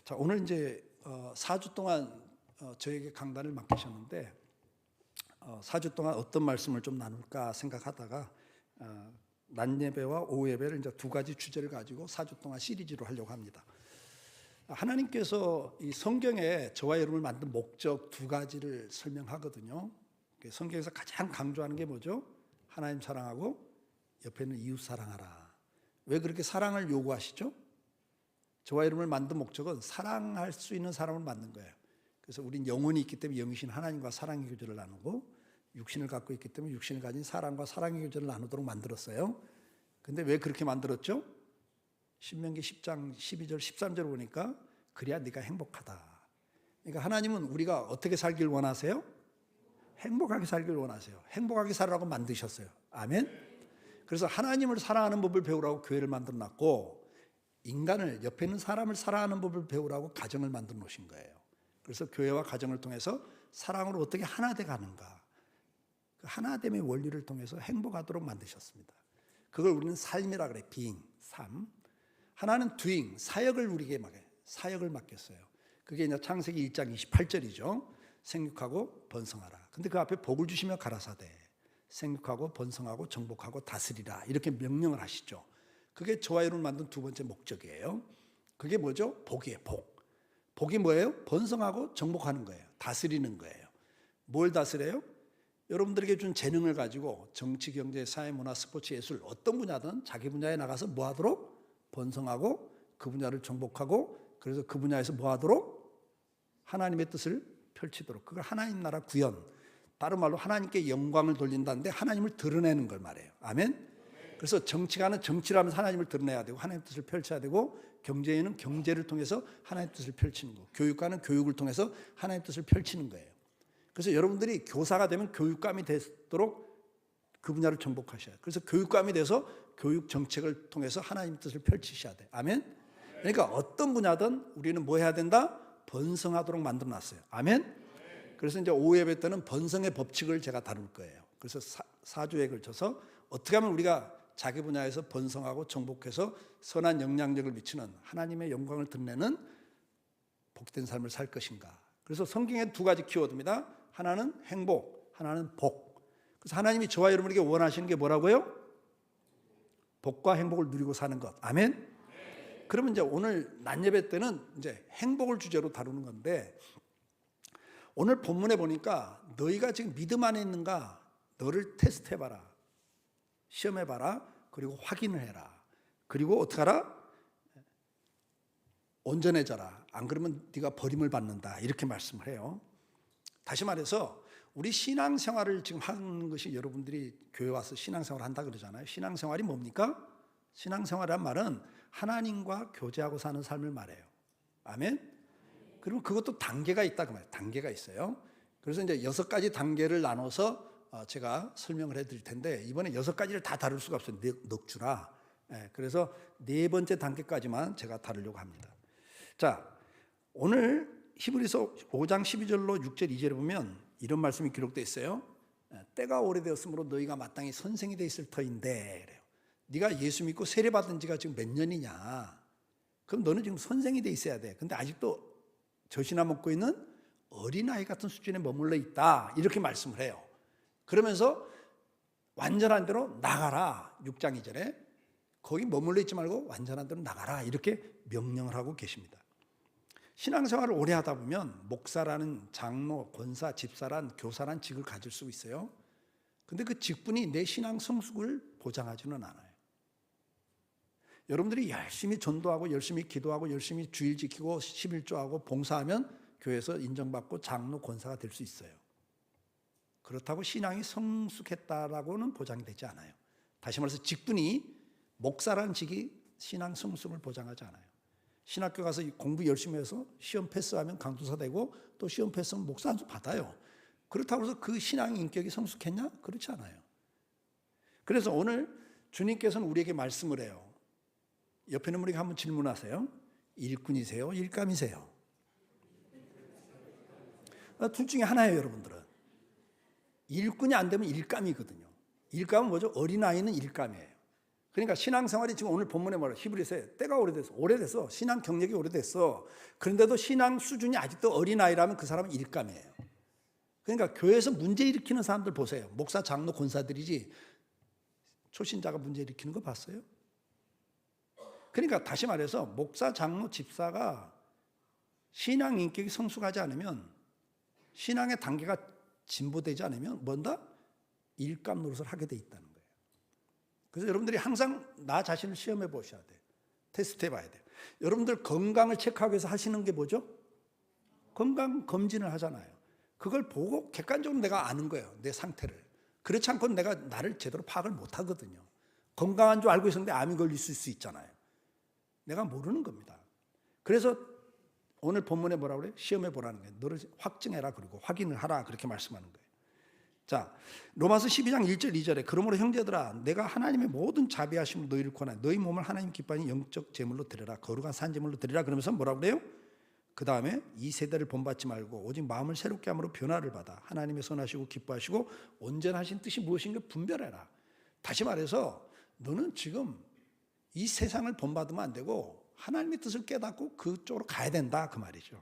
자, 오늘 이제 4주 동안 저에게 강단을 맡기셨는데 4주 동안 어떤 말씀을 좀 나눌까 생각하다가 낮 예배와 오후 예배를 이제 두 가지 주제를 가지고 4주 동안 시리즈로 하려고 합니다. 하나님께서 이 성경에 저와 여러분을 만든 목적 두 가지를 설명하거든요. 성경에서 가장 강조하는 게 뭐죠? 하나님 사랑하고 옆에 있는 이웃 사랑하라. 왜 그렇게 사랑을 요구하시죠? 저와 여러분을 만든 목적은 사랑할 수 있는 사람을 만든 거예요. 그래서 우린 영혼이 있기 때문에 영이신 하나님과 사랑의 교제를 나누고 육신을 갖고 있기 때문에 육신을 가진 사랑과 사랑의 교제를 나누도록 만들었어요. 근데 왜 그렇게 만들었죠? 신명기 10장 12절 13절 보니까 그래야 네가 행복하다. 그러니까 하나님은 우리가 어떻게 살길 원하세요? 행복하게 살길 원하세요. 행복하게 살라고 만드셨어요. 아멘. 그래서 하나님을 사랑하는 법을 배우라고 교회를 만들어 놨고, 인간을, 옆에 있는 사람을 사랑하는 법을 배우라고 가정을 만들어 놓으신 거예요. 그래서 교회와 가정을 통해서 사랑으로 어떻게 하나 돼 가는가, 그 하나됨의 원리를 통해서 행복하도록 만드셨습니다. 그걸 우리는 삶이라 그래. being, 삶. 하나는 doing, 사역을 우리에게 사역을 맡겼어요. 그게 이제 창세기 1장 28절이죠. 생육하고 번성하라. 근데 그 앞에 복을 주시며 가라사대 생육하고 번성하고 정복하고 다스리라, 이렇게 명령을 하시죠. 그게 저와 여러분을 만든 두 번째 목적이에요. 그게 뭐죠? 복이에요. 복이 뭐예요? 번성하고 정복하는 거예요. 다스리는 거예요. 뭘 다스려요? 여러분들에게 준 재능을 가지고 정치, 경제, 사회, 문화, 스포츠, 예술 어떤 분야든 자기 분야에 나가서 뭐 하도록? 번성하고 그 분야를 정복하고, 그래서 그 분야에서 뭐 하도록? 하나님의 뜻을 펼치도록. 그걸 하나님 나라 구현, 다른 말로 하나님께 영광을 돌린다는데 하나님을 드러내는 걸 말해요. 아멘. 그래서 정치가는 정치를 하면서 하나님을 드러내야 되고 하나님의 뜻을 펼쳐야 되고, 경제인은 경제를 통해서 하나님의 뜻을 펼치는 거, 교육가는 교육을 통해서 하나님의 뜻을 펼치는 거예요. 그래서 여러분들이 교사가 되면 교육감이 되도록 그 분야를 정복하셔야 돼요. 그래서 교육감이 돼서 교육 정책을 통해서 하나님의 뜻을 펼치셔야 돼요. 아멘. 그러니까 어떤 분야든 우리는 뭐 해야 된다? 번성하도록 만들어 놨어요. 아멘. 그래서 이제 오후 예배 때는 번성의 법칙을 제가 다룰 거예요. 그래서 4주에 걸쳐서 어떻게 하면 우리가 자기 분야에서 번성하고 정복해서 선한 영향력을 미치는 하나님의 영광을 드러내는 복된 삶을 살 것인가. 그래서 성경에 두 가지 키워드입니다. 하나는 행복, 하나는 복. 그래서 하나님이 저와 여러분에게 원하시는 게 뭐라고요? 복과 행복을 누리고 사는 것. 아멘. 그러면 이제 오늘 낮 예배 때는 이제 행복을 주제로 다루는 건데, 오늘 본문에 보니까 너희가 지금 믿음 안에 있는가 너를 테스트해봐라, 시험해봐라, 그리고 확인을 해라. 그리고 어떻게 하라? 온전해져라. 안 그러면 네가 버림을 받는다, 이렇게 말씀을 해요. 다시 말해서 우리 신앙생활을 지금 하는 것이, 여러분들이 교회 와서 신앙생활 한다 그러잖아요. 신앙생활이 뭡니까? 신앙생활이란 말은 하나님과 교제하고 사는 삶을 말해요. 아멘. 그리고 그것도 단계가 있다 그 말이에요. 단계가 있어요. 그래서 이제 6가지 단계를 나눠서 제가 설명을 해드릴 텐데, 이번에 6가지를 다 다룰 수가 없어요. 넉 주라. 그래서 4번째 단계까지만 제가 다루려고 합니다. 자, 오늘 히브리서 5장 12절로 6절 2절에 보면 이런 말씀이 기록되어 있어요. 때가 오래되었으므로 너희가 마땅히 선생이 되어 있을 터인데, 그래요. 네가 예수 믿고 세례받은 지가 지금 몇 년이냐? 그럼 너는 지금 선생이 되어 있어야 돼. 근데 아직도 젖이나 먹고 있는 어린아이 같은 수준에 머물러 있다, 이렇게 말씀을 해요. 그러면서 완전한 대로 나가라, 6장 2절에 거기 머물러 있지 말고 완전한 대로 나가라, 이렇게 명령을 하고 계십니다. 신앙생활을 오래 하다 보면 목사라는, 장로, 권사, 집사란, 교사란 직을 가질 수 있어요. 근데 그 직분이 내 신앙 성숙을 보장하지는 않아요. 여러분들이 열심히 전도하고 열심히 기도하고 열심히 주일 지키고 11조하고 봉사하면 교회에서 인정받고 장로, 권사가 될 수 있어요. 그렇다고 신앙이 성숙했다라고는 보장이 되지 않아요. 다시 말해서 직분이, 목사라는 직이 신앙 성숙을 보장하지 않아요. 신학교 가서 공부 열심히 해서 시험 패스하면 강도사 되고, 또 시험 패스하면 목사 안수 받아요. 그렇다고 해서 그 신앙 인격이 성숙했냐? 그렇지 않아요. 그래서 오늘 주님께서는 우리에게 말씀을 해요. 옆에 있는 분에게 한번 질문하세요. 일꾼이세요? 일감이세요? 둘 중에 하나예요, 여러분들은. 일꾼이 안 되면 일감이거든요. 일감은 뭐죠? 어린아이는 일감이에요. 그러니까 신앙생활이 지금 오늘 본문에 말해 히브리서에 때가 오래됐어. 신앙 경력이 오래됐어. 그런데도 신앙 수준이 아직도 어린아이라면 그 사람은 일감이에요. 그러니까 교회에서 문제 일으키는 사람들 보세요. 목사, 장로, 권사들이지 초신자가 문제 일으키는 거 봤어요? 그러니까 다시 말해서 목사, 장로, 집사가 신앙 인격이 성숙하지 않으면, 신앙의 단계가 진보되지 않으면 뭔가 일감 노릇을 하게 돼 있다는 거예요. 그래서 여러분들이 항상 나 자신을 시험해 보셔야 돼요. 테스트해 봐야 돼요. 여러분들 건강을 체크하기 위해서 하시는 게 뭐죠? 건강 검진을 하잖아요. 그걸 보고 객관적으로 내가 아는 거예요. 내 상태를. 그렇지 않고는 내가 나를 제대로 파악을 못 하거든요. 건강한 줄 알고 있었는데 암이 걸릴 수 있잖아요. 내가 모르는 겁니다. 그래서 오늘 본문에 뭐라고 그래요? 시험해 보라는 거예요. 너를 확증해라, 그리고 확인을 하라, 그렇게 말씀하는 거예요. 자, 로마서 12장 1절 2절에 그러므로 형제들아 내가 하나님의 모든 자비하심으로 너희를 권하니 너희 몸을 하나님 기뻐하는 영적 제물로 드려라, 거룩한 산 제물로 드리라. 그러면서 뭐라고 그래요? 그 다음에 이 세대를 본받지 말고 오직 마음을 새롭게 함으로 변화를 받아 하나님의 선하시고 기뻐하시고 온전하신 뜻이 무엇인가 분별해라. 다시 말해서 너는 지금 이 세상을 본받으면 안 되고 하나님의 뜻을 깨닫고 그쪽으로 가야 된다, 그 말이죠.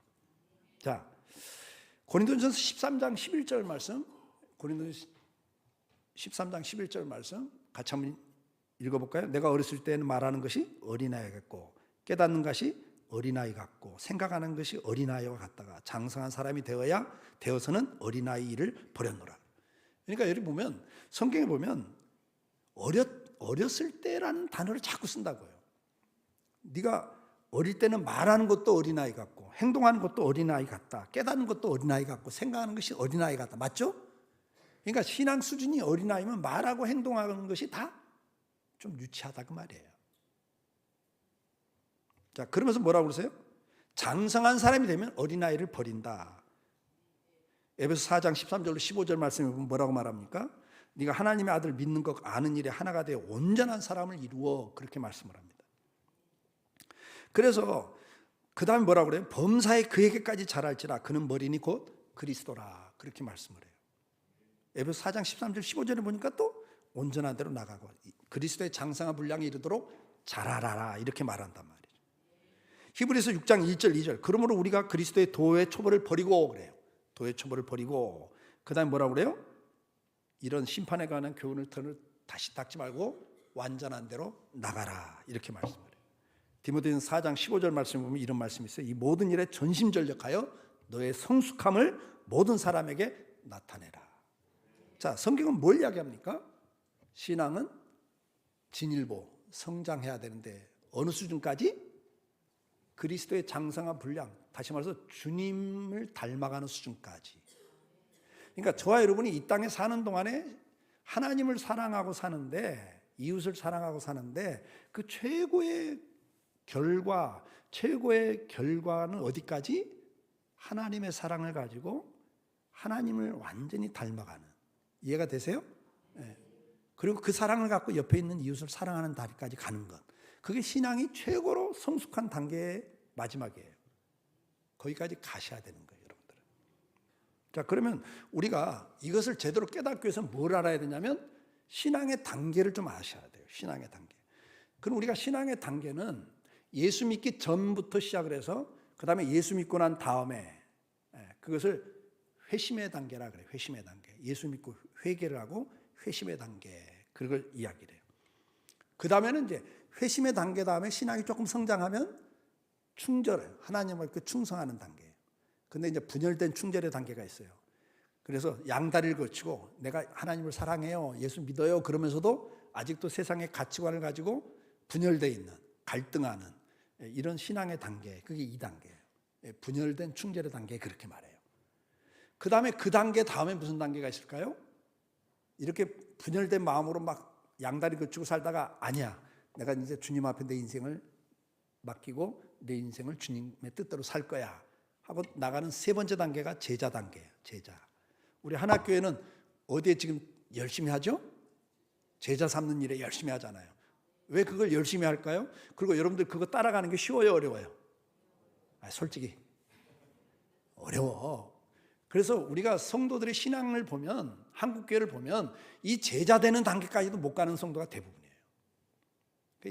자, 고린도전서 13장 11절 말씀, 고린도전서 13장 11절 말씀 같이 한번 읽어볼까요? 내가 어렸을 때는 말하는 것이 어린아이 같고 깨닫는 것이 어린아이 같고 생각하는 것이 어린아이와 같다가 장성한 사람이 되어서는 어린아이 일을 버렸노라. 그러니까 여기 보면 성경에 보면 어렸을 때라는 단어를 자꾸 쓴다고요. 네가 어릴 때는 말하는 것도 어린아이 같고 행동하는 것도 어린아이 같다, 깨닫는 것도 어린아이 같고 생각하는 것이 어린아이 같다. 맞죠? 그러니까 신앙 수준이 어린아이면 말하고 행동하는 것이 다 좀 유치하다, 그 말이에요. 자, 그러면서 뭐라고 그러세요? 장성한 사람이 되면 어린아이를 버린다. 에베소 4장 13절로 15절 말씀에 보면 뭐라고 말합니까? 네가 하나님의 아들 믿는 것 아는 일에 하나가 되어 온전한 사람을 이루어, 그렇게 말씀을 합니다. 그래서 그 다음에 뭐라고 그래요? 범사에 그에게까지 자랄지라 그는 머리니 곧 그리스도라, 그렇게 말씀을 해요. 에베소 4장 13절 15절에 보니까 또 온전한 대로 나가고 그리스도의 장성한 분량에 이르도록 자라라, 이렇게 말한단 말이에요. 히브리서 6장 1절 2절 그러므로 우리가 그리스도의 도의 초벌을 버리고, 그래요. 도의 초벌을 버리고 그 다음에 뭐라고 그래요? 이런 심판에 관한 교훈을 다시 닦지 말고 완전한 대로 나가라, 이렇게 말씀을 해요. 디모데전서 4장 15절 말씀에 보면 이런 말씀이 있어요. 이 모든 일에 전심전력하여 너의 성숙함을 모든 사람에게 나타내라. 자, 성경은 뭘 이야기합니까? 신앙은 진일보, 성장해야 되는데 어느 수준까지? 그리스도의 장성한 분량, 다시 말해서 주님을 닮아가는 수준까지. 그러니까 저와 여러분이 이 땅에 사는 동안에 하나님을 사랑하고 사는데, 이웃을 사랑하고 사는데 그 최고의 결과는 어디까지? 하나님의 사랑을 가지고 하나님을 완전히 닮아가는. 이해가 되세요? 네. 그리고 그 사랑을 갖고 옆에 있는 이웃을 사랑하는 다리까지 가는 것. 그게 신앙이 최고로 성숙한 단계의 마지막이에요. 거기까지 가셔야 되는 거예요, 여러분들. 자, 그러면 우리가 이것을 제대로 깨닫기 위해서 뭘 알아야 되냐면 신앙의 단계를 좀 아셔야 돼요. 신앙의 단계. 그럼 우리가 신앙의 단계는 예수 믿기 전부터 시작을 해서 그 다음에 예수 믿고 난 다음에 그것을 회심의 단계라 그래요. 회심의 단계. 예수 믿고 회개를 하고 회심의 단계, 그걸 이야기를 해요. 그 다음에는 이제 회심의 단계 다음에 신앙이 조금 성장하면 충절을, 하나님을 충성하는 단계예요. 근데 이제 분열된 충절의 단계가 있어요. 그래서 양다리를 거치고 내가 하나님을 사랑해요, 예수 믿어요, 그러면서도 아직도 세상의 가치관을 가지고 분열되어 있는, 갈등하는 이런 신앙의 단계, 그게 2단계예요. 분열된 충절의 단계, 그렇게 말해요. 그 다음에 그 단계 다음에 무슨 단계가 있을까요? 이렇게 분열된 마음으로 막 양다리 거치고 살다가 아니야, 내가 이제 주님 앞에 내 인생을 맡기고 내 인생을 주님의 뜻대로 살 거야 하고 나가는 세 번째 단계가 제자 단계예요. 제자. 우리 하나교회는 어디에 지금 열심히 하죠? 제자 삼는 일에 열심히 하잖아요. 왜 그걸 열심히 할까요? 그리고 여러분들 그거 따라가는 게 쉬워요, 어려워요? 솔직히 어려워. 그래서 우리가 성도들의 신앙을 보면, 한국교회를 보면 이 제자 되는 단계까지도 못 가는 성도가 대부분이에요.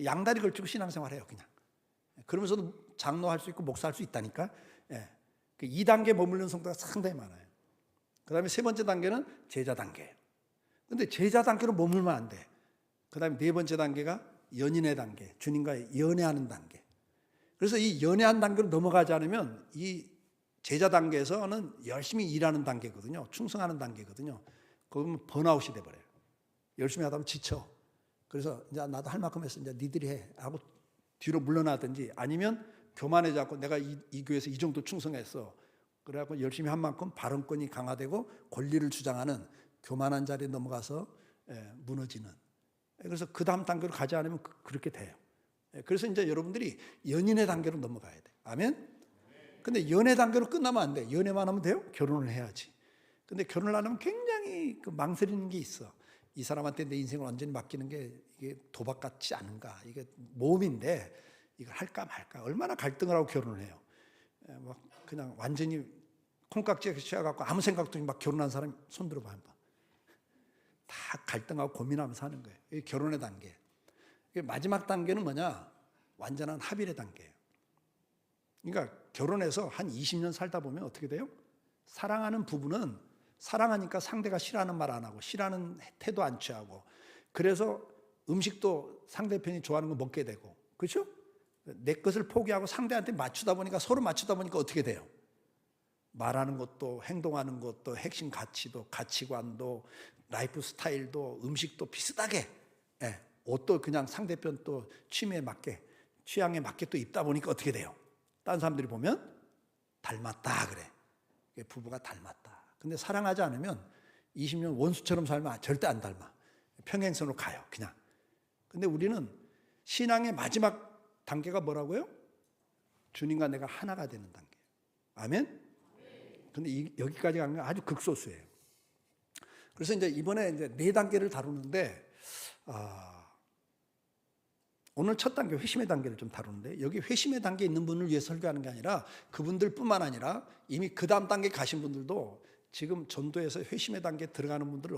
양다리 걸치고 신앙생활해요 그냥. 그러면서도 장로할 수 있고 목사할 수 있다니까. 예. 2단계 머무르는 성도가 상당히 많아요. 그 다음에 세 번째 단계는 제자 단계예요. 근데 제자 단계로 머물면 안 돼. 그 다음에 네 번째 단계가 연인의 단계, 주님과 연애하는 단계. 그래서 이 연애한 단계로 넘어가지 않으면 이 제자 단계에서는 열심히 일하는 단계거든요. 충성하는 단계거든요. 그러면 번아웃이 돼버려요. 열심히 하다 보면 지쳐. 그래서 이제 나도 할 만큼 했어. 이제 니들이 해. 하고 뒤로 물러나든지 아니면 교만해져 갖고 내가 이 교회에서 이 정도 충성했어. 그래갖고 열심히 한 만큼 발언권이 강화되고 권리를 주장하는 교만한 자리에 넘어가서 무너지는. 그래서 그 다음 단계로 가지 않으면 그렇게 돼요. 그래서 이제 여러분들이 연인의 단계로 넘어가야 돼. 아멘? 근데 연애 단계로 끝나면 안 돼. 연애만 하면 돼요? 결혼을 해야지. 근데 결혼을 안 하면 굉장히 망설이는 게 있어. 이 사람한테 내 인생을 완전히 맡기는 게 이게 도박 같지 않은가. 이게 모험인데 이걸 할까 말까. 얼마나 갈등을 하고 결혼을 해요. 막 그냥 완전히 콩깍지에 취해갖고 아무 생각도 없이 막 결혼한 사람 손 들어봐 한번. 다 갈등하고 고민하면서 하는 거예요. 이게 결혼의 단계. 마지막 단계는 뭐냐? 완전한 합일의 단계예요. 그러니까 결혼해서 한 20년 살다 보면 어떻게 돼요? 사랑하는 부부는 사랑하니까 상대가 싫어하는 말 안 하고 싫어하는 태도 안 취하고 그래서 음식도 상대편이 좋아하는 거 먹게 되고 그렇죠? 내 것을 포기하고 상대한테 맞추다 보니까 서로 맞추다 보니까 어떻게 돼요? 말하는 것도 행동하는 것도 핵심 가치도 가치관도 라이프 스타일도 음식도 비슷하게 옷도 그냥 상대편 또 취미에 맞게 취향에 맞게 또 입다 보니까 어떻게 돼요? 다른 사람들이 보면 닮았다 그래. 부부가 닮았다. 근데 사랑하지 않으면 20년 원수처럼 살면 절대 안 닮아. 평행선으로 가요 그냥. 근데 우리는 신앙의 마지막 단계가 뭐라고요? 주님과 내가 하나가 되는 단계. 아멘? 근데 여기까지 가는 건 아주 극소수예요. 그래서 이제 이번에 이제 4단계를 다루는데 오늘 첫 단계 회심의 단계를 좀 다루는데 여기 회심의 단계에 있는 분을 위해 설교하는 게 아니라 그분들뿐만 아니라 이미 그 다음 단계 가신 분들도 지금 전도에서 회심의 단계에 들어가는 분들을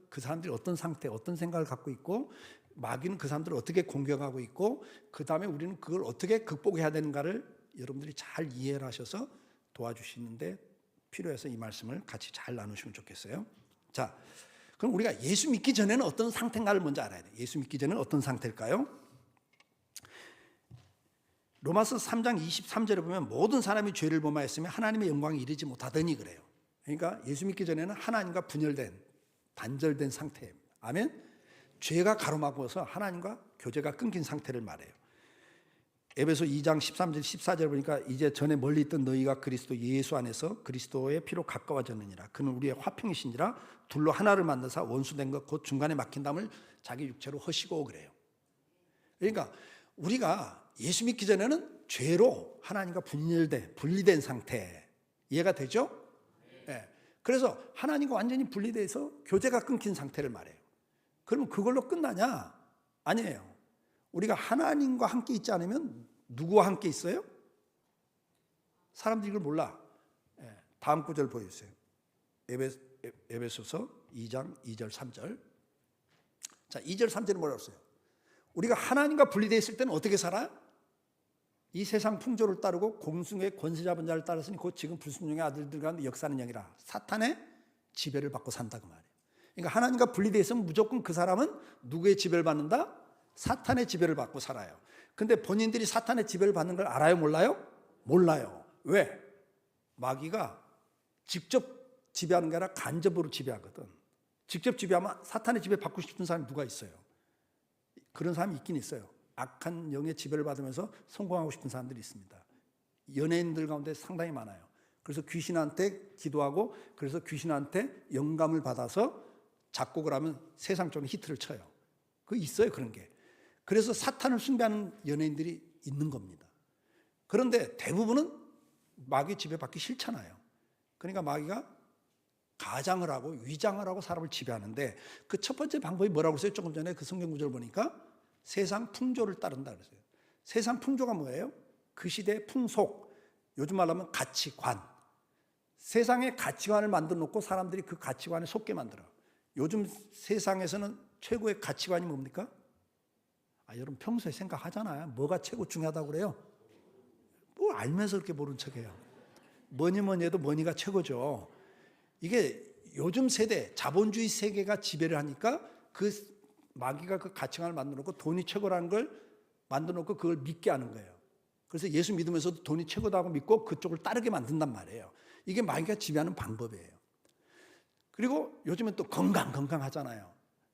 그 사람들이 어떤 상태, 어떤 생각을 갖고 있고 마귀는 그 사람들을 어떻게 공격하고 있고 그 다음에 우리는 그걸 어떻게 극복해야 되는가를 여러분들이 잘 이해를 하셔서 도와주시는데 필요해서 이 말씀을 같이 잘 나누시면 좋겠어요. 자, 그럼 우리가 예수 믿기 전에는 어떤 상태인가를 먼저 알아야 돼요. 예수 믿기 전에는 어떤 상태일까요? 로마서 3장 23절에 보면 모든 사람이 죄를 범하였으며 하나님의 영광에 이르지 못하더니 그래요. 그러니까 예수 믿기 전에는 하나님과 분열된 단절된 상태입니다. 아멘? 죄가 가로막아서 하나님과 교제가 끊긴 상태를 말해요. 에베소 2장 13절 14절 보니까 이제 전에 멀리 있던 너희가 그리스도 예수 안에서 그리스도의 피로 가까워졌느니라. 그는 우리의 화평이시니라. 둘로 하나를 만드사 원수된 것 곧 중간에 막힌 담을 자기 육체로 허시고 그래요. 그러니까 우리가 예수 믿기 전에는 죄로 하나님과 분리된 상태. 이해가 되죠? 네. 그래서 하나님과 완전히 분리돼서 교제가 끊긴 상태를 말해요. 그러면 그걸로 끝나냐? 아니에요. 우리가 하나님과 함께 있지 않으면 누구와 함께 있어요? 사람들이 이걸 몰라. 다음 구절 보여주세요. 에베소서 2장 2절 3절. 자, 2절 3절은 뭐라고 했어요? 우리가 하나님과 분리되어 있을 때는 어떻게 살아요? 이 세상 풍조를 따르고 공중의 권세 잡은 자를 따랐으니 곧 지금 불순종의 아들들 가운데 역사하는 영이라. 사탄의 지배를 받고 산다 그 말이에요. 그러니까 하나님과 분리되어 있으면 무조건 그 사람은 누구의 지배를 받는다? 사탄의 지배를 받고 살아요. 근데 본인들이 사탄의 지배를 받는 걸 알아요? 몰라요? 몰라요. 왜? 마귀가 직접 지배하는 게 아니라 간접으로 지배하거든. 직접 지배하면 사탄의 지배 받고 싶은 사람이 누가 있어요? 그런 사람이 있긴 있어요. 악한 영의 지배를 받으면서 성공하고 싶은 사람들이 있습니다. 연예인들 가운데 상당히 많아요. 그래서 귀신한테 기도하고 그래서 귀신한테 영감을 받아서 작곡을 하면 세상적인 히트를 쳐요. 그 있어요, 그런 게. 그래서 사탄을 숭배하는 연예인들이 있는 겁니다. 그런데 대부분은 마귀 지배받기 싫잖아요. 그러니까 마귀가 가장을 하고 위장을 하고 사람을 지배하는데 그 첫 번째 방법이 뭐라고 했어요? 조금 전에 그 성경 구절을 보니까 세상 풍조를 따른다 그랬어요. 세상 풍조가 뭐예요? 그 시대의 풍속, 요즘 말로 하면 가치관. 세상의 가치관을 만들어 놓고 사람들이 그 가치관에 속게 만들어. 요즘 세상에서는 최고의 가치관이 뭡니까? 여러분 평소에 생각하잖아요. 뭐가 최고 중요하다고 그래요? 뭐 알면서 그렇게 모른 척해요. 뭐니 해도 머니가 최고죠. 이게 요즘 세대, 자본주의 세계가 지배를 하니까 그 마귀가 그 가치관을 만들어 놓고 돈이 최고라는 걸 만들어 놓고 그걸 믿게 하는 거예요. 그래서 예수 믿으면서도 돈이 최고다고 믿고 그쪽을 따르게 만든단 말이에요. 이게 마귀가 지배하는 방법이에요. 그리고 요즘엔 또 건강하잖아요.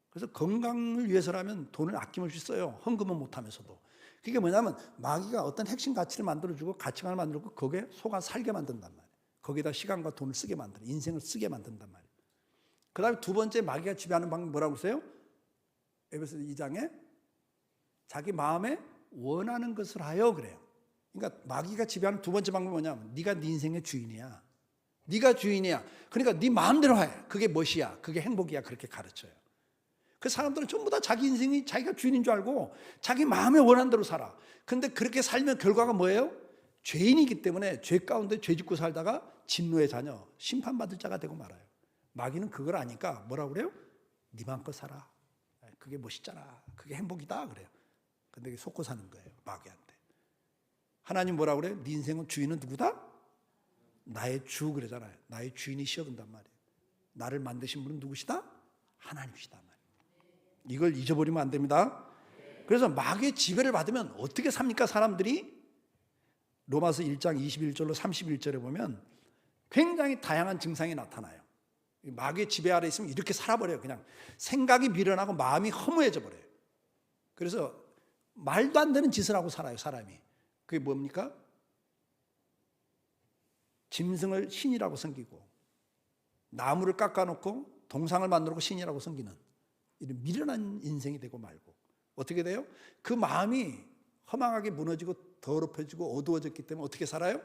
그래서 건강을 위해서라면 돈을 아낌없이 써요. 헌금은 못하면서도. 그게 뭐냐면 마귀가 어떤 핵심 가치를 만들어주고 가치관을 만들고 거기에 속아 살게 만든단 말이에요. 거기다 시간과 돈을 쓰게 만들어 인생을 쓰게 만든단 말이에요. 그 다음에 두 번째 마귀가 지배하는 방법이 뭐라고 했어요? 에베소 2장에 자기 마음에 원하는 것을 하여 그래요. 그러니까 마귀가 지배하는 두 번째 방법이 뭐냐면 네가 네 인생의 주인이야. 네가 주인이야. 그러니까 네 마음대로 해. 그게 멋이야. 그게 행복이야. 그렇게 가르쳐요. 그 사람들은 전부 다 자기 인생이 자기가 주인인 줄 알고 자기 마음에 원하는 대로 살아. 근데 그렇게 살면 결과가 뭐예요? 죄인이기 때문에 죄 가운데 죄 짓고 살다가 진노의 자녀, 심판받을 자가 되고 말아요. 마귀는 그걸 아니까 뭐라고 그래요? 네 마음껏 살아. 그게 멋있잖아. 그게 행복이다 그래요. 근데 속고 사는 거예요. 마귀한테. 하나님 뭐라고 그래요? 네 인생은 주인은 누구다? 나의 주 그러잖아요. 나의 주인이시여 그런단 말이에요. 나를 만드신 분은 누구시다? 하나님이시다 말이에요. 이걸 잊어버리면 안 됩니다. 그래서 마귀의 지배를 받으면 어떻게 삽니까? 사람들이 로마서 1장 21절로 31절에 보면 굉장히 다양한 증상이 나타나요. 마귀의 지배 아래 있으면 이렇게 살아버려요. 그냥 생각이 미련하고 마음이 허무해져 버려요. 그래서 말도 안 되는 짓을 하고 살아요. 사람이. 그게 뭡니까? 짐승을 신이라고 섬기고 나무를 깎아놓고 동상을 만들고 신이라고 섬기는 이런 미련한 인생이 되고 말고 어떻게 돼요? 그 마음이 허망하게 무너지고 더럽혀지고 어두워졌기 때문에 어떻게 살아요?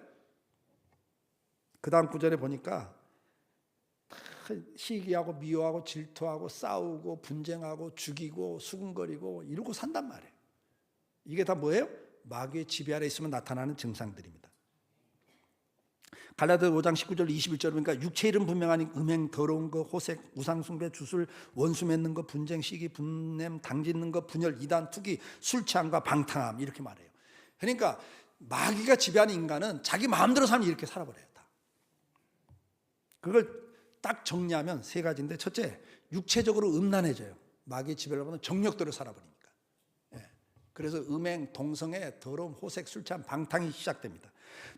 그 다음 구절에 보니까 시기하고 미워하고 질투하고 싸우고 분쟁하고 죽이고 수군거리고 이러고 산단 말이에요. 이게 다 뭐예요? 마귀의 지배 아래 있으면 나타나는 증상들입니다. 갈라디아 5장 19절 21절 보니까 육체 일은 분명하니 음행, 더러운 거, 호색, 우상숭배, 주술, 원수 맺는 거, 분쟁, 시기, 분냄, 당짓는 거, 분열, 이단, 투기, 술 취함과 방탕함 이렇게 말해요. 그러니까 마귀가 지배하는 인간은 자기 마음대로 살면 이렇게 살아버려요. 다. 그걸 딱 정리하면 세 가지인데 첫째, 육체적으로 음란해져요. 마귀의 지배를 받으면 정력대로 살아버리니까. 그래서 음행, 동성애, 더러움, 호색, 술 취함, 방탕이 시작됩니다.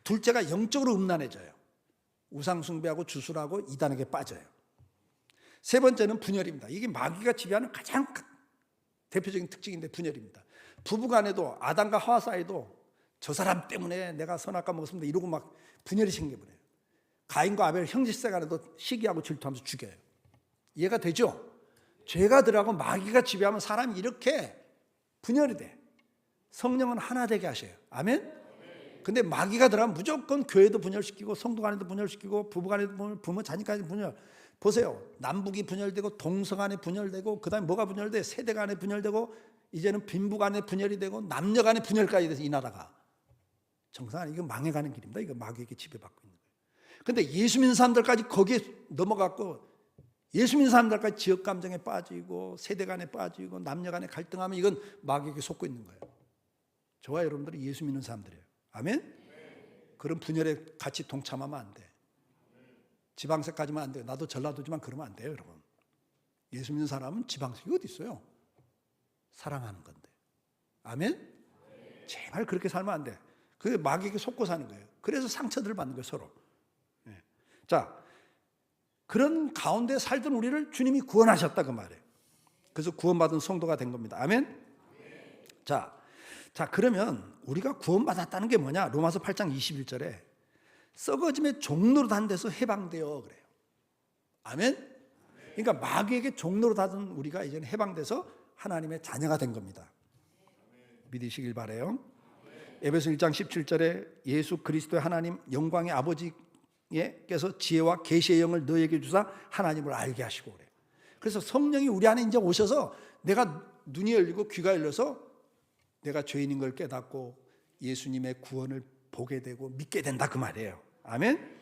둘째가 영적으로 음란해져요. 우상숭배하고 주술하고 이단에게 빠져요. 세 번째는 분열입니다. 이게 마귀가 지배하는 가장 대표적인 특징인데 분열입니다. 부부간에도 아담과 하와 사이도 저 사람 때문에 내가 선악과 먹었습니다 이러고 막 분열이 생겨버려요. 가인과 아벨 형제간에도 시기하고 질투하면서 죽여요. 이해가 되죠? 죄가 들어가고 마귀가 지배하면 사람이 이렇게 분열이 돼. 성령은 하나 되게 하셔요. 아멘? 근데 마귀가 들어가면 무조건 교회도 분열시키고 성도 간에도 분열시키고 부부 간에도 분열, 부모 자녀까지 분열. 보세요. 남북이 분열되고 동성 간에 분열되고 그 다음에 뭐가 분열돼? 세대 간에 분열되고 이제는 빈부 간에 분열이 되고 남녀 간에 분열까지 돼서 이 나라가 정상 아니에요. 이거 망해가는 길입니다. 이거 마귀에게 지배받고 있는 거예요. 근데 예수 믿는 사람들까지 거기에 넘어갔고 예수 믿는 사람들까지 지역 감정에 빠지고 세대 간에 빠지고 남녀 간에 갈등하면 이건 마귀에게 속고 있는 거예요. 저와 여러분들이 예수 믿는 사람들이에요. 아멘? 그런 분열에 같이 동참하면 안 돼. 지방색 가지면 안 돼요. 나도 전라도지만 그러면 안 돼요, 여러분. 예수 믿는 사람은 지방색이 어디 있어요? 사랑하는 건데. 아멘? 제발 그렇게 살면 안 돼. 그게 마귀에게 속고 사는 거예요. 그래서 상처들을 받는 거예요, 서로. 네. 자, 그런 가운데 살던 우리를 주님이 구원하셨다 그 말이에요. 그래서 구원받은 성도가 된 겁니다. 아멘? 자, 그러면 우리가 구원받았다는 게 뭐냐? 로마서 8장 21절에 썩어짐의 종로로 단 데서 해방되어 그래요. 아멘? 그러니까 마귀에게 종로로 닫은 우리가 이제는 해방돼서 하나님의 자녀가 된 겁니다. 믿으시길 바라요. 에베소 1장 17절에 예수 그리스도의 하나님 영광의 아버지께서 지혜와 계시의 영을 너에게 주사 하나님을 알게 하시고 그래요. 그래서 성령이 우리 안에 이제 오셔서 내가 눈이 열리고 귀가 열려서 내가 죄인인 걸 깨닫고 예수님의 구원을 보게 되고 믿게 된다 그 말이에요. 아멘.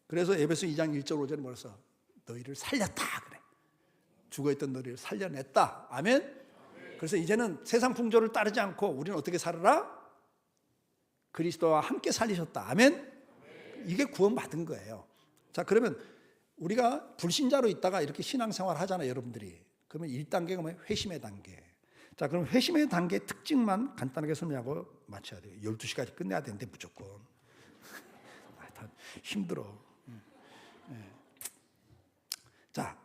그래서 에베소 2장 1절 5절에 뭐랬어? 너희를 살렸다 그래. 죽어있던 너희를 살려냈다. 아멘. 그래서 이제는 세상 풍조를 따르지 않고 우리는 어떻게 살아라? 그리스도와 함께 살리셨다. 아멘? 이게 구원받은 거예요. 자, 그러면 우리가 불신자로 있다가 이렇게 신앙생활 하잖아요, 여러분들이. 그러면 1단계가 뭐예요? 회심의 단계. 자, 그럼 회심의 단계 특징만 간단하게 설명하고 마쳐야 돼요. 12시까지 끝내야 되는데 무조건. 다 힘들어. 자,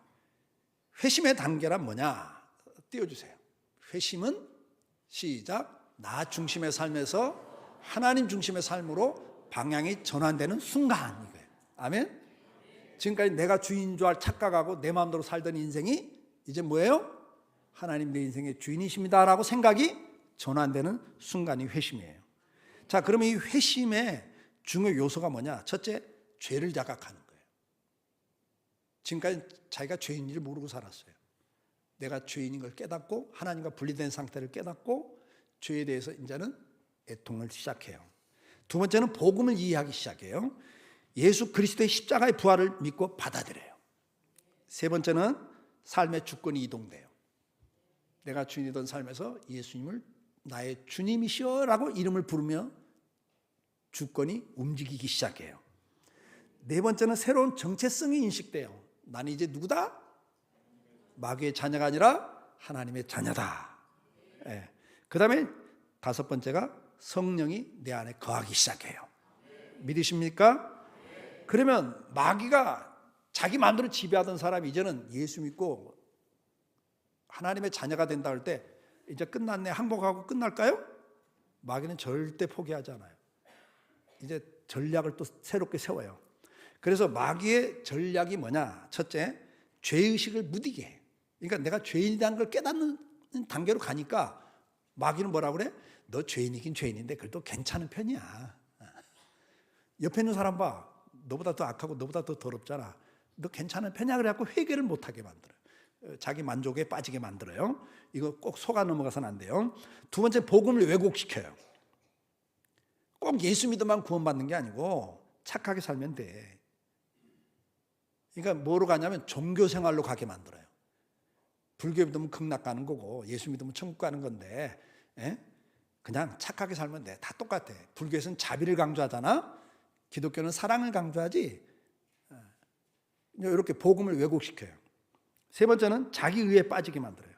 회심의 단계란 뭐냐? 띄워주세요. 회심은 시작. 나 중심의 삶에서 하나님 중심의 삶으로 방향이 전환되는 순간 이거예요. 아멘? 지금까지 내가 주인인 줄 착각하고 내 마음대로 살던 인생이 이제 뭐예요? 하나님 내 인생의 주인이십니다라고 생각이 전환되는 순간이 회심이에요. 자, 그러면 이 회심의 중요 요소가 뭐냐? 첫째, 죄를 자각하는 거예요. 지금까지 자기가 죄인인 줄 모르고 살았어요. 내가 죄인인 걸 깨닫고 하나님과 분리된 상태를 깨닫고 죄에 대해서 이제는 애통을 시작해요. 두 번째는 복음을 이해하기 시작해요. 예수 그리스도의 십자가의 부활을 믿고 받아들여요. 세 번째는 삶의 주권이 이동돼요. 내가 주인이던 삶에서 예수님을 나의 주님이시여라고 이름을 부르며 주권이 움직이기 시작해요. 네 번째는 새로운 정체성이 인식돼요. 나는 이제 누구다? 마귀의 자녀가 아니라 하나님의 자녀다. 예. 그 다음에 다섯 번째가 성령이 내 안에 거하기 시작해요. 믿으십니까? 그러면 마귀가 자기 마음대로 지배하던 사람이 이제는 예수 믿고 하나님의 자녀가 된다 할 때 이제 끝났네, 항복하고 끝날까요? 마귀는 절대 포기하지 않아요. 이제 전략을 또 새롭게 세워요. 그래서 마귀의 전략이 뭐냐? 첫째, 죄의식을 무디게 해요. 그러니까 내가 죄인이라는 걸 깨닫는 단계로 가니까 마귀는 뭐라고 그래? 너 죄인이긴 죄인인데 그래도 괜찮은 편이야. 옆에 있는 사람 봐. 너보다 더 악하고 너보다 더 더럽잖아. 너 괜찮은 편이야. 그래갖고 회개를 못하게 만들어요. 자기 만족에 빠지게 만들어요. 이거 꼭 속아 넘어가서는 안 돼요. 두 번째, 복음을 왜곡시켜요. 꼭 예수 믿어만 구원받는 게 아니고 착하게 살면 돼. 그러니까 뭐로 가냐면 종교 생활로 가게 만들어요. 불교 믿으면 극락 가는 거고 예수 믿으면 천국 가는 건데, 그냥 착하게 살면 돼. 다 똑같아. 불교에서는 자비를 강조하잖아. 기독교는 사랑을 강조하지. 이렇게 복음을 왜곡시켜요. 세 번째는 자기 의에 빠지게 만들어요.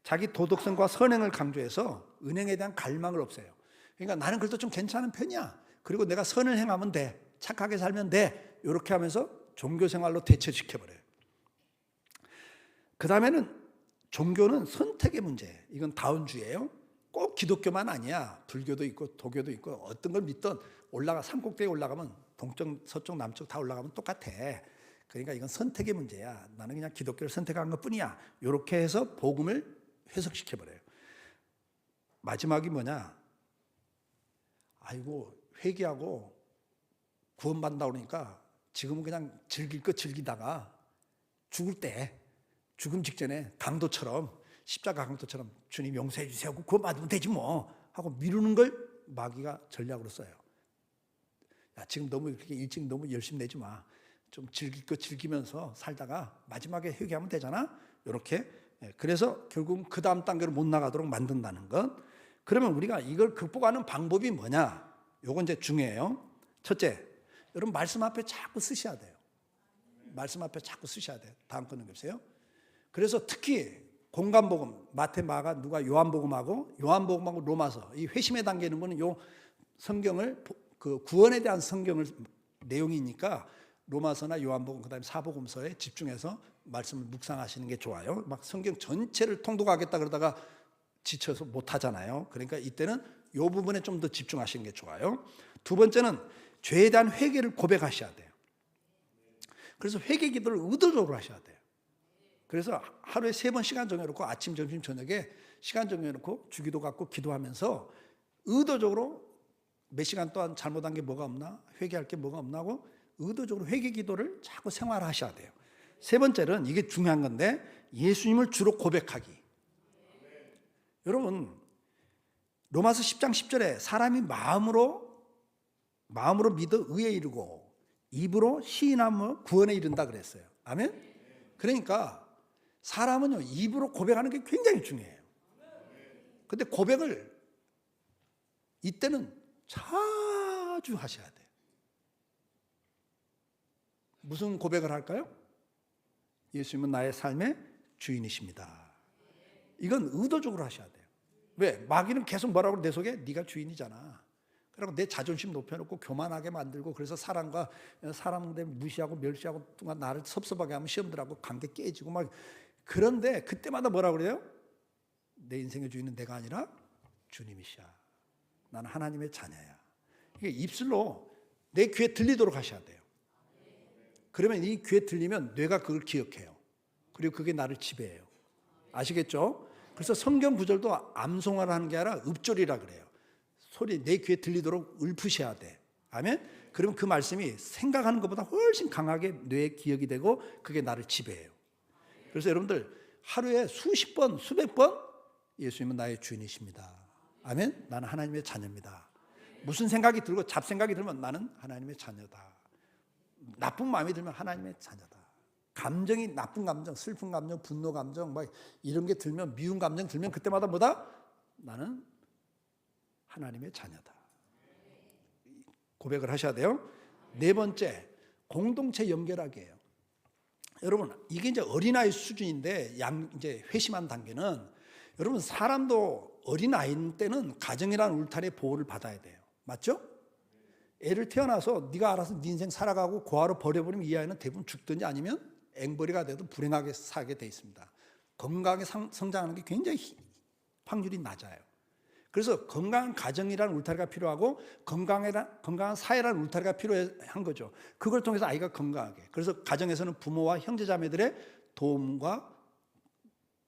자기 도덕성과 선행을 강조해서 은행에 대한 갈망을 없애요. 그러니까 나는 그래도 좀 괜찮은 편이야. 그리고 내가 선을 행하면 돼. 착하게 살면 돼. 이렇게 하면서 종교생활로 대체시켜버려요. 그 다음에는 종교는 선택의 문제. 이건 다운주의예요. 꼭 기독교만 아니야. 불교도 있고 도교도 있고 어떤 걸 믿든 산꼭대기에 올라가면 동쪽, 서쪽, 남쪽 다 올라가면 똑같아. 그러니까 이건 선택의 문제야. 나는 그냥 기독교를 선택한 것뿐이야. 이렇게 해서 복음을 해석시켜버려요. 마지막이 뭐냐? 아이고 회개하고 구원받는다 그러니까 지금은 그냥 즐길 거 즐기다가 죽을 때 죽음 직전에 강도처럼 십자가 강도처럼 주님 용서해 주세요 하고 구원받으면 되지 뭐 하고 미루는 걸 마귀가 전략으로 써요. 야, 지금 너무 이렇게 일찍 너무 열심히 내지 마. 좀 즐길 거 즐기면서 살다가 마지막에 회개하면 되잖아. 이렇게. 그래서 결국 그 다음 단계로 못 나가도록 만든다는 것. 그러면 우리가 이걸 극복하는 방법이 뭐냐? 요건 이제 중요해요. 첫째, 여러분 말씀 앞에 자꾸 쓰셔야 돼요. 말씀 앞에 자꾸 쓰셔야 돼요. 다음 거 넘겨주세요. 그래서 특히 공간복음, 마태, 마가, 누가, 요한복음하고 로마서 이 회심에 담기는 거는 요 성경을 그 구원에 대한 성경을 내용이니까 로마서나 요한복음 그다음에 사복음서에 집중해서 말씀을 묵상하시는 게 좋아요. 막 성경 전체를 통독하겠다 그러다가 지쳐서 못 하잖아요. 그러니까 이때는 요 부분에 좀 더 집중하시는 게 좋아요. 두 번째는 죄에 대한 회개를 고백하셔야 돼요. 그래서 회개 기도를 의도적으로 하셔야 돼요. 그래서 하루에 3번 시간 정해놓고 아침, 점심, 저녁에 시간 정해놓고 주기도 갖고 기도하면서 의도적으로 몇 시간 동안 잘못한 게 뭐가 없나? 회개할 게 뭐가 없나 하고 의도적으로 회개 기도를 자꾸 생활하셔야 돼요. 세 번째는 이게 중요한 건데 예수님을 주로 고백하기. 여러분 로마서 10장 10절에 사람이 마음으로 믿어 의에 이르고 입으로 시인하며 구원에 이른다 그랬어요. 아멘? 그러니까 사람은요 입으로 고백하는 게 굉장히 중요해요. 근데 고백을 이때는 자주 하셔야 돼요. 무슨 고백을 할까요? 예수님은 나의 삶의 주인이십니다. 이건 의도적으로 하셔야 돼요. 왜? 마귀는 계속 뭐라고 그래? 내 속에 네가 주인이잖아. 그리고 내 자존심 높여놓고 교만하게 만들고, 그래서 사람들 무시하고 멸시하고 동안 나를 섭섭하게 하면 시험들하고 관계 깨지고 막. 그런데 그때마다 뭐라고 그래요? 내 인생의 주인은 내가 아니라 주님이시야. 나는 하나님의 자녀야. 이게 입술로 내 귀에 들리도록 하셔야 돼요. 그러면 이 귀에 들리면 뇌가 그걸 기억해요. 그리고 그게 나를 지배해요. 아시겠죠? 그래서 성경 구절도 암송을 하는 게 아니라 읍조리라 그래요. 소리 내 귀에 들리도록 읊으셔야 돼. 아멘? 그러면 그 말씀이 생각하는 것보다 훨씬 강하게 뇌에 기억이 되고 그게 나를 지배해요. 그래서 여러분들 하루에 수십 번, 수백 번 예수님은 나의 주인이십니다. 아멘? 나는 하나님의 자녀입니다. 무슨 생각이 들고 잡생각이 들면 나는 하나님의 자녀다. 나쁜 마음이 들면 하나님의 자녀다. 감정이 나쁜 감정, 슬픈 감정, 분노 감정 막 이런 게 들면, 미운 감정 들면 그때마다 뭐다? 나는 하나님의 자녀다. 고백을 하셔야 돼요. 네 번째, 공동체 연결하기예요. 여러분, 이게 이제 어린아이 수준인데 이제 회심한 단계는, 여러분 사람도 어린아이 때는 가정이라는 울타리의 보호를 받아야 돼요. 맞죠? 애를 태어나서 네가 알아서 네 인생 살아가고 고아로 버려버리면 이 아이는 대부분 죽든지 아니면 앵벌이가 돼도 불행하게 살게 돼 있습니다. 건강하게 성장하는 게 굉장히 확률이 낮아요. 그래서 건강한 가정이라는 울타리가 필요하고 건강한 사회라는 울타리가 필요한 거죠. 그걸 통해서 아이가 건강하게. 그래서 가정에서는 부모와 형제자매들의 도움과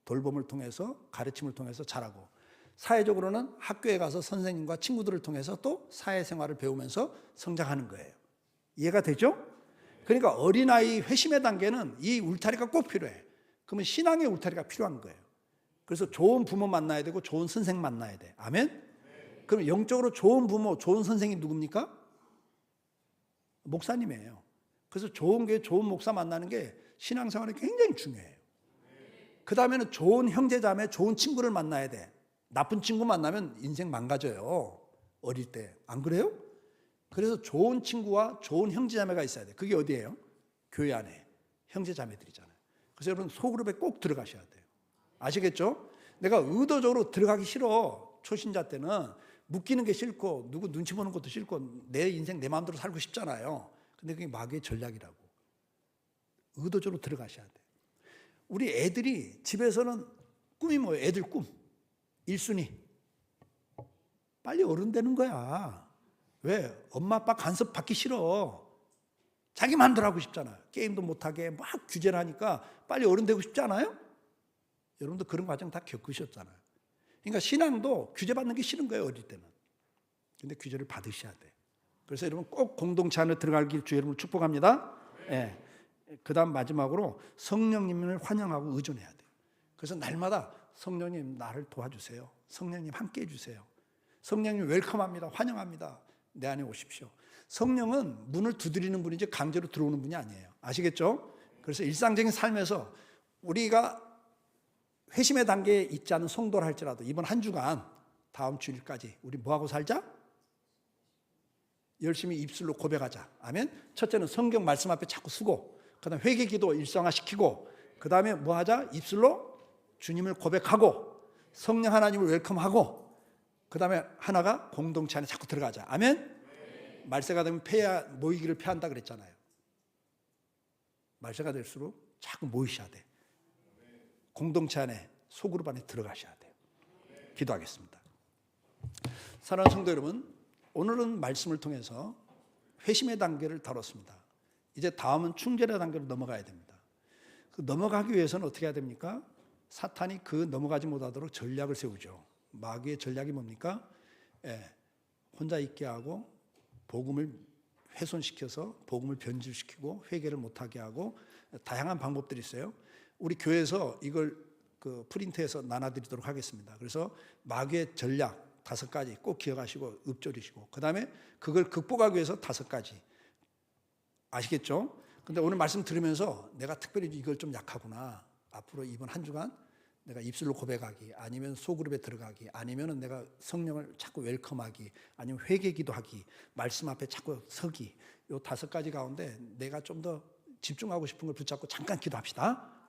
돌봄을 통해서, 가르침을 통해서 자라고, 사회적으로는 학교에 가서 선생님과 친구들을 통해서 또 사회생활을 배우면서 성장하는 거예요. 이해가 되죠? 그러니까 어린아이 회심의 단계는 이 울타리가 꼭 필요해. 그러면 신앙의 울타리가 필요한 거예요. 그래서 좋은 부모 만나야 되고 좋은 선생 만나야 돼. 아멘? 그럼 영적으로 좋은 부모, 좋은 선생이 누굽니까? 목사님이에요. 그래서 좋은 교회, 좋은 목사 만나는 게 신앙생활에 굉장히 중요해요. 그 다음에는 좋은 형제자매, 좋은 친구를 만나야 돼. 나쁜 친구 만나면 인생 망가져요. 어릴 때. 안 그래요? 그래서 좋은 친구와 좋은 형제자매가 있어야 돼. 그게 어디예요? 교회 안에 형제자매들이잖아요. 그래서 여러분 소그룹에 꼭 들어가셔야 돼요. 아시겠죠? 내가 의도적으로 들어가기 싫어. 초신자 때는 묶이는 게 싫고 누구 눈치 보는 것도 싫고 내 인생 내 마음대로 살고 싶잖아요. 근데 그게 마귀의 전략이라고. 의도적으로 들어가셔야 돼. 우리 애들이 집에서는 꿈이 뭐예요? 애들 꿈. 1순위. 빨리 어른 되는 거야. 왜? 엄마 아빠 간섭 받기 싫어. 자기 마음대로 하고 싶잖아요. 게임도 못하게 막 규제를 하니까 빨리 어른 되고 싶지 않아요? 여러분도 그런 과정 다 겪으셨잖아요. 그러니까 신앙도 규제받는 게 싫은 거예요, 어릴 때는. 근데 규제를 받으셔야 돼. 그래서 여러분 꼭 공동체 안에 들어가길 주 여러분을 축복합니다. 예. 그 다음 마지막으로 성령님을 환영하고 의존해야 돼요. 그래서 날마다 성령님 나를 도와주세요. 성령님 함께 해주세요. 성령님 웰컴합니다. 환영합니다. 내 안에 오십시오. 성령은 문을 두드리는 분이지 강제로 들어오는 분이 아니에요. 아시겠죠? 그래서 일상적인 삶에서 우리가 회심의 단계에 있지 않은 성도를 할지라도 이번 한 주간 다음 주일까지 우리 뭐하고 살자? 열심히 입술로 고백하자. 아멘. 첫째는 성경 말씀 앞에 자꾸 쓰고, 그 다음에 회개기도 일상화시키고, 그 다음에 뭐하자? 입술로 주님을 고백하고 성령 하나님을 웰컴하고, 그 다음에 하나가 공동체 안에 자꾸 들어가자. 아멘. 말세가 되면 모이기를 패한다 그랬잖아요. 말세가 될수록 자꾸 모이셔야 돼. 공동체 안에 소그룹 안에 들어가셔야 돼요. 기도하겠습니다. 사랑하는 성도 여러분, 오늘은 말씀을 통해서 회심의 단계를 다뤘습니다. 이제 다음은 충전의 단계로 넘어가야 됩니다. 그 넘어가기 위해서는 어떻게 해야 됩니까? 사탄이 그 넘어가지 못하도록 전략을 세우죠. 마귀의 전략이 뭡니까? 혼자 있게 하고 복음을 훼손시켜서 복음을 변질시키고 회개를 못하게 하고 다양한 방법들이 있어요. 우리 교회에서 이걸 프린트해서 나눠드리도록 하겠습니다. 그래서 마귀의 전략 5가지 꼭 기억하시고 읊조리시고, 그 다음에 그걸 극복하기 위해서 5가지. 아시겠죠? 근데 오늘 말씀 들으면서 내가 특별히 이걸 좀 약하구나. 앞으로 이번 한 주간 내가 입술로 고백하기, 아니면 소그룹에 들어가기, 아니면은 내가 성령을 자꾸 웰컴하기, 아니면 회개 기도하기, 말씀 앞에 자꾸 서기. 요 5가지 가운데 내가 좀 더 집중하고 싶은 걸 붙잡고 잠깐 기도합시다.